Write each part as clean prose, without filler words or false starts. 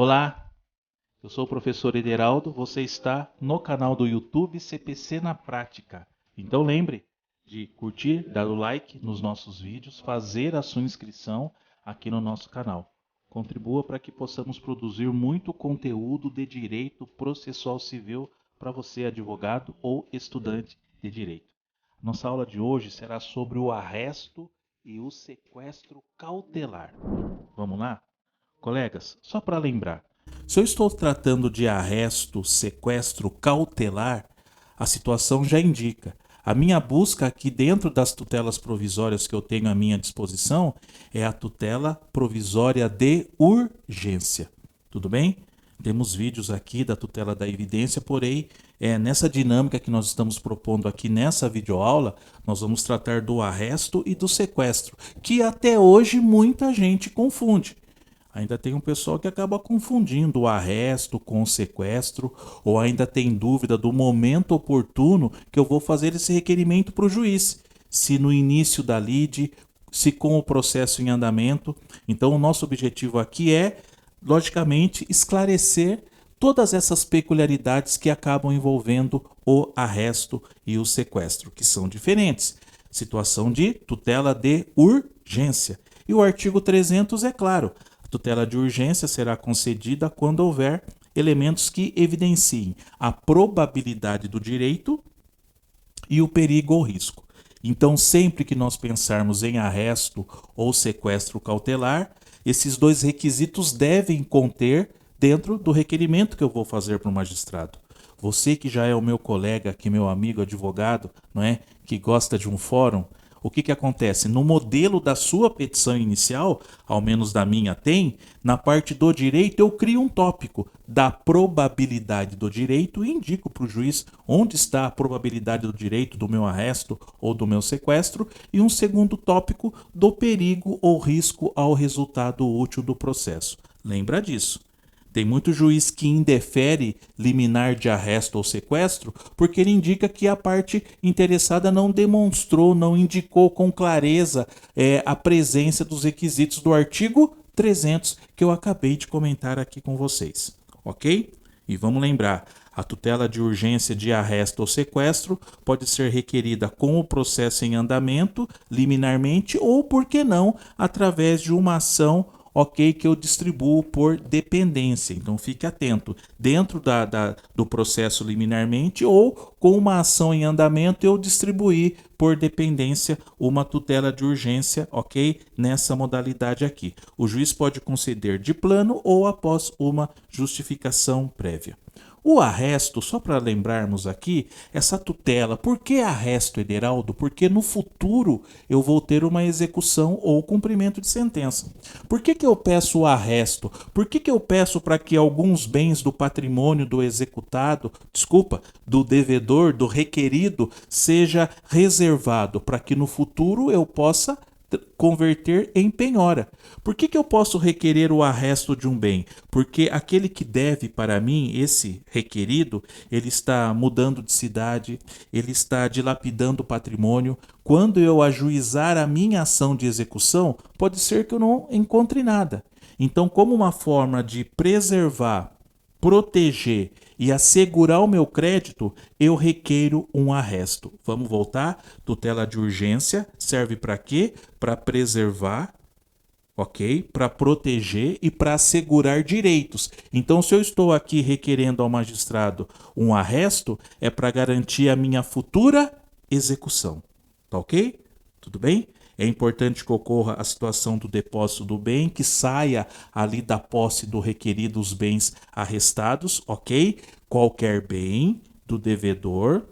Olá, eu sou o professor Ederaldo, você está no canal do YouTube CPC na Prática. Então lembre de curtir, dar o like nos nossos vídeos, fazer a sua inscrição aqui no nosso canal. Contribua para que possamos produzir muito conteúdo de direito processual civil para você, advogado ou estudante de direito. Nossa aula de hoje será sobre o arresto e o sequestro cautelar. Vamos lá? Colegas, só para lembrar, se eu estou tratando de arresto, sequestro cautelar, a situação já indica. A minha busca aqui dentro das tutelas provisórias que eu tenho à minha disposição é a tutela provisória de urgência. Tudo bem? Temos vídeos aqui da tutela da evidência, porém, nessa dinâmica que nós estamos propondo aqui nessa videoaula, nós vamos tratar do arresto e do sequestro, que até hoje muita gente confunde. Ainda tem um pessoal que acaba confundindo o arresto com o sequestro, ou ainda tem dúvida do momento oportuno que eu vou fazer esse requerimento para o juiz. Se no início da lide, se com o processo em andamento. Então, o nosso objetivo aqui é, logicamente, esclarecer todas essas peculiaridades que acabam envolvendo o arresto e o sequestro, que são diferentes. Situação de tutela de urgência. E o artigo 300 é claro. A tutela de urgência será concedida quando houver elementos que evidenciem a probabilidade do direito e o perigo ou risco. Então, sempre que nós pensarmos em arresto ou sequestro cautelar, esses dois requisitos devem conter dentro do requerimento que eu vou fazer para o magistrado. Você que já é o meu colega, aqui meu amigo advogado, não é, que gosta de um fórum, o que acontece? No modelo da sua petição inicial, ao menos da minha tem, na parte do direito eu crio um tópico da probabilidade do direito e indico para o juiz onde está a probabilidade do direito do meu arresto ou do meu sequestro, e um segundo tópico do perigo ou risco ao resultado útil do processo. Lembra disso. Tem muito juiz que indefere liminar de arresto ou sequestro porque ele indica que a parte interessada não demonstrou, não indicou com clareza a presença dos requisitos do artigo 300 que eu acabei de comentar aqui com vocês, ok? E vamos lembrar, a tutela de urgência de arresto ou sequestro pode ser requerida com o processo em andamento, liminarmente ou, por que não, através de uma ação que eu distribuo por dependência. Então fique atento, dentro do processo liminarmente ou com uma ação em andamento eu distribuir por dependência uma tutela de urgência, ok? Nessa modalidade aqui. O juiz pode conceder de plano ou após uma justificação prévia. O arresto, só para lembrarmos aqui, essa tutela, por que arresto, Ederaldo? Porque no futuro eu vou ter uma execução ou cumprimento de sentença. Por que eu peço o arresto? Por que eu peço para que alguns bens do patrimônio do executado, do devedor, do requerido, seja reservado para que no futuro eu possa converter em penhora. Por que eu posso requerer o arresto de um bem? Porque aquele que deve para mim, esse requerido, ele está mudando de cidade, ele está dilapidando o patrimônio. Quando eu ajuizar a minha ação de execução, pode ser que eu não encontre nada. Então, como uma forma de preservar, proteger e assegurar o meu crédito, eu requeiro um arresto. Vamos voltar? Tutela de urgência serve para quê? Para preservar, ok? Para proteger e para assegurar direitos. Então, se eu estou aqui requerendo ao magistrado um arresto, é para garantir a minha futura execução. Tá ok? Tudo bem? É importante que ocorra a situação do depósito do bem, que saia ali da posse do requerido os bens arrestados, ok? Qualquer bem do devedor,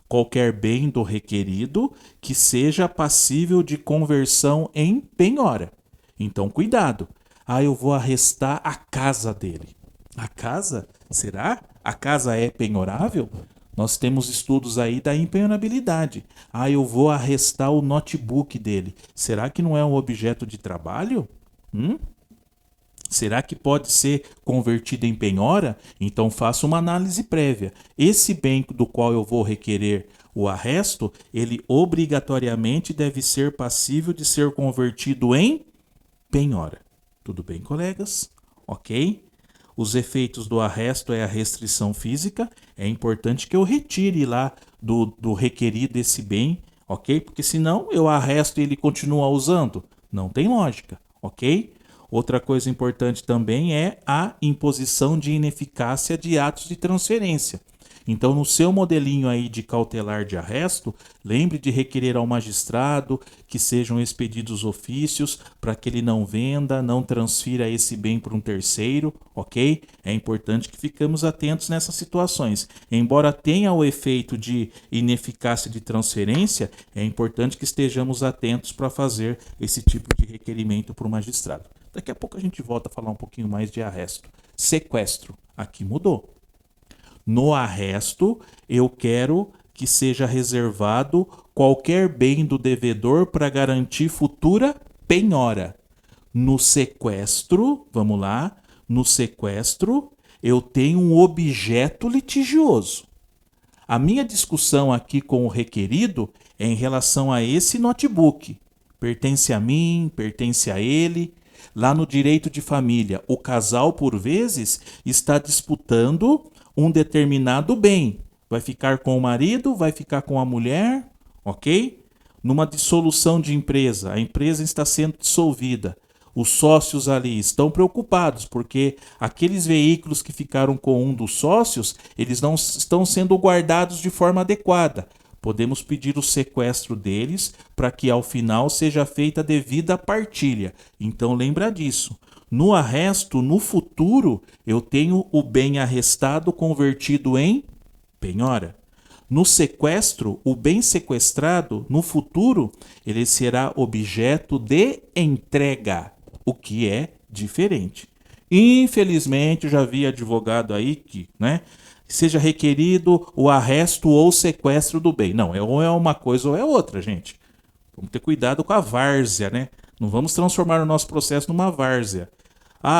qualquer bem do requerido que seja passível de conversão em penhora. Então, cuidado. Eu vou arrestar a casa dele. A casa? Será? A casa é penhorável? Nós temos estudos aí da impenhorabilidade. Eu vou arrestar o notebook dele. Será que não é um objeto de trabalho? Será que pode ser convertido em penhora? Então faça uma análise prévia. Esse bem do qual eu vou requerer o arresto, ele obrigatoriamente deve ser passível de ser convertido em penhora. Tudo bem, colegas? Ok? os efeitos do arresto é a restrição física, é importante que eu retire lá do requerido esse bem, ok? Porque senão eu arresto e ele continua usando. Não tem lógica, ok? Outra coisa importante também é a imposição de ineficácia de atos de transferência. Então, no seu modelinho aí de cautelar de arresto, lembre de requerer ao magistrado que sejam expedidos ofícios para que ele não venda, não transfira esse bem para um terceiro, ok? É importante que ficamos atentos nessas situações. Embora tenha o efeito de ineficácia de transferência, é importante que estejamos atentos para fazer esse tipo de requerimento para o magistrado. Daqui a pouco a gente volta a falar um pouquinho mais de arresto. Sequestro. Aqui mudou. No arresto, eu quero que seja reservado qualquer bem do devedor para garantir futura penhora. No sequestro, vamos lá, no sequestro, eu tenho um objeto litigioso. A minha discussão aqui com o requerido é em relação a esse notebook. Pertence a mim, pertence a ele. Lá no direito de família, o casal, por vezes, está disputando um determinado bem. Vai ficar com o marido, vai ficar com a mulher, ok? Numa dissolução de empresa, a empresa está sendo dissolvida. Os sócios ali estão preocupados, porque aqueles veículos que ficaram com um dos sócios, eles não estão sendo guardados de forma adequada. Podemos pedir o sequestro deles para que ao final seja feita a devida partilha. Então lembra disso. No arresto, no futuro, eu tenho o bem arrestado convertido em penhora. No sequestro, o bem sequestrado, no futuro, ele será objeto de entrega, o que é diferente. Infelizmente, eu já vi advogado aí que, seja requerido o arresto ou sequestro do bem. Não, ou é uma coisa ou é outra, gente. Vamos ter cuidado com a várzea, né? Não vamos transformar o nosso processo numa várzea.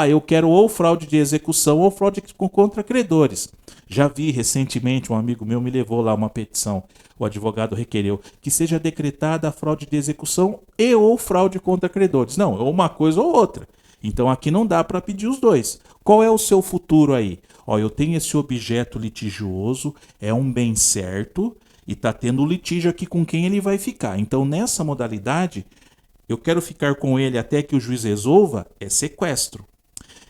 Eu quero ou fraude de execução ou fraude contra credores. Já vi recentemente, um amigo meu me levou lá uma petição, o advogado requereu que seja decretada a fraude de execução e ou fraude contra credores. Não, é uma coisa ou outra. Então aqui não dá para pedir os dois. Qual é o seu futuro aí? Eu tenho esse objeto litigioso, é um bem certo e está tendo litígio aqui com quem ele vai ficar. Então nessa modalidade, eu quero ficar com ele até que o juiz resolva, é sequestro.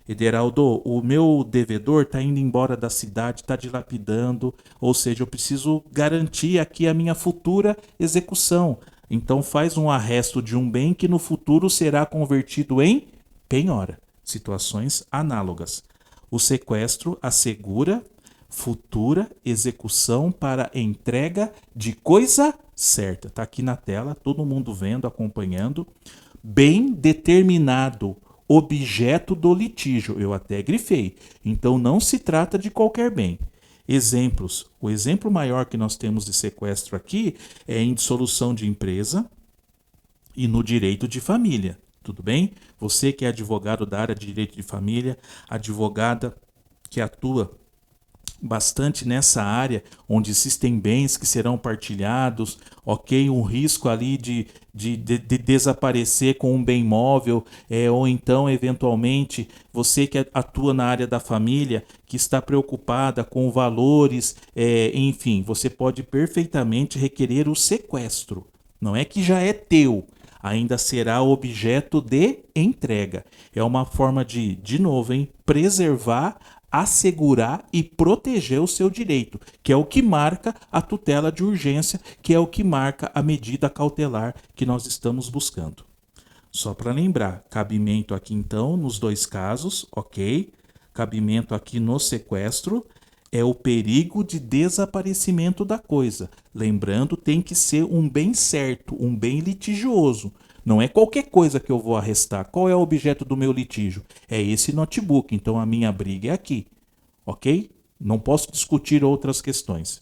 Ederaldo, o meu devedor está indo embora da cidade, está dilapidando, ou seja, eu preciso garantir aqui a minha futura execução. Então faz um arresto de um bem que no futuro será convertido em penhora. Situações análogas. O sequestro assegura futura execução para entrega de coisa certa. Está aqui na tela, todo mundo vendo, acompanhando. Bem determinado, objeto do litígio. Eu até grifei. Então não se trata de qualquer bem. Exemplos. O exemplo maior que nós temos de sequestro aqui é em dissolução de empresa e no direito de família. Tudo bem? Você que é advogado da área de direito de família, advogada que atua bastante nessa área, onde existem bens que serão partilhados, ok? Um risco ali de desaparecer com um bem móvel, ou então, eventualmente, você que atua na área da família, que está preocupada com valores, enfim, você pode perfeitamente requerer o sequestro. Não é que já é teu, ainda será objeto de entrega. É uma forma de novo, preservar, assegurar e proteger o seu direito, que é o que marca a tutela de urgência, que é o que marca a medida cautelar que nós estamos buscando. Só para lembrar, cabimento aqui então nos dois casos, ok? Cabimento aqui no sequestro é o perigo de desaparecimento da coisa. Lembrando, tem que ser um bem certo, um bem litigioso. Não é qualquer coisa que eu vou arrestar. Qual é o objeto do meu litígio? É esse notebook, então a minha briga é aqui, ok? Não posso discutir outras questões.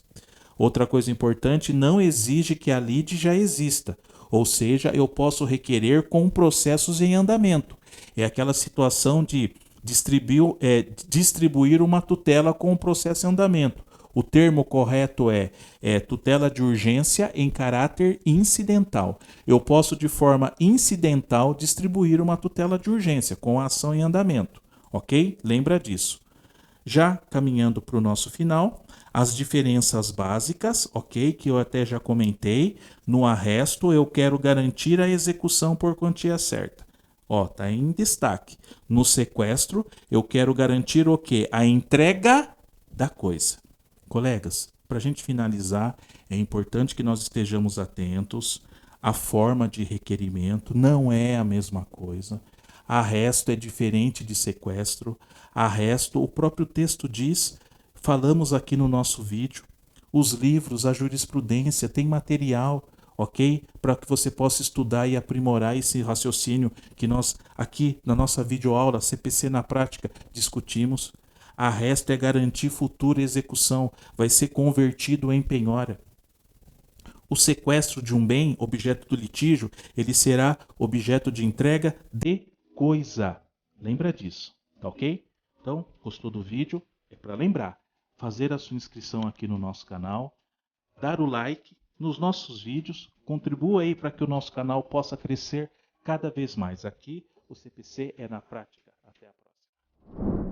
Outra coisa importante, não exige que a lide já exista, ou seja, eu posso requerer com processos em andamento. É aquela situação de distribuir uma tutela com um processo em andamento. O termo correto é tutela de urgência em caráter incidental. Eu posso, de forma incidental, distribuir uma tutela de urgência com a ação em andamento. Ok? Lembra disso. Já caminhando para o nosso final, as diferenças básicas, ok? Que eu até já comentei. No arresto, eu quero garantir a execução por quantia certa. Ó, tá em destaque. No sequestro, eu quero garantir o quê? A entrega da coisa. Colegas, para a gente finalizar, é importante que nós estejamos atentos. A forma de requerimento não é a mesma coisa. Arresto é diferente de sequestro. Arresto, o próprio texto diz, falamos aqui no nosso vídeo, os livros, a jurisprudência, tem material, ok? Para que você possa estudar e aprimorar esse raciocínio que nós aqui na nossa videoaula CPC na prática discutimos. Arresto é garantir futura execução, vai ser convertido em penhora. O sequestro de um bem, objeto do litígio, ele será objeto de entrega de coisa. Lembra disso, tá ok? Então, gostou do vídeo? É para lembrar, fazer a sua inscrição aqui no nosso canal, dar o like nos nossos vídeos, contribua aí para que o nosso canal possa crescer cada vez mais. Aqui, o CPC é na prática. Até a próxima.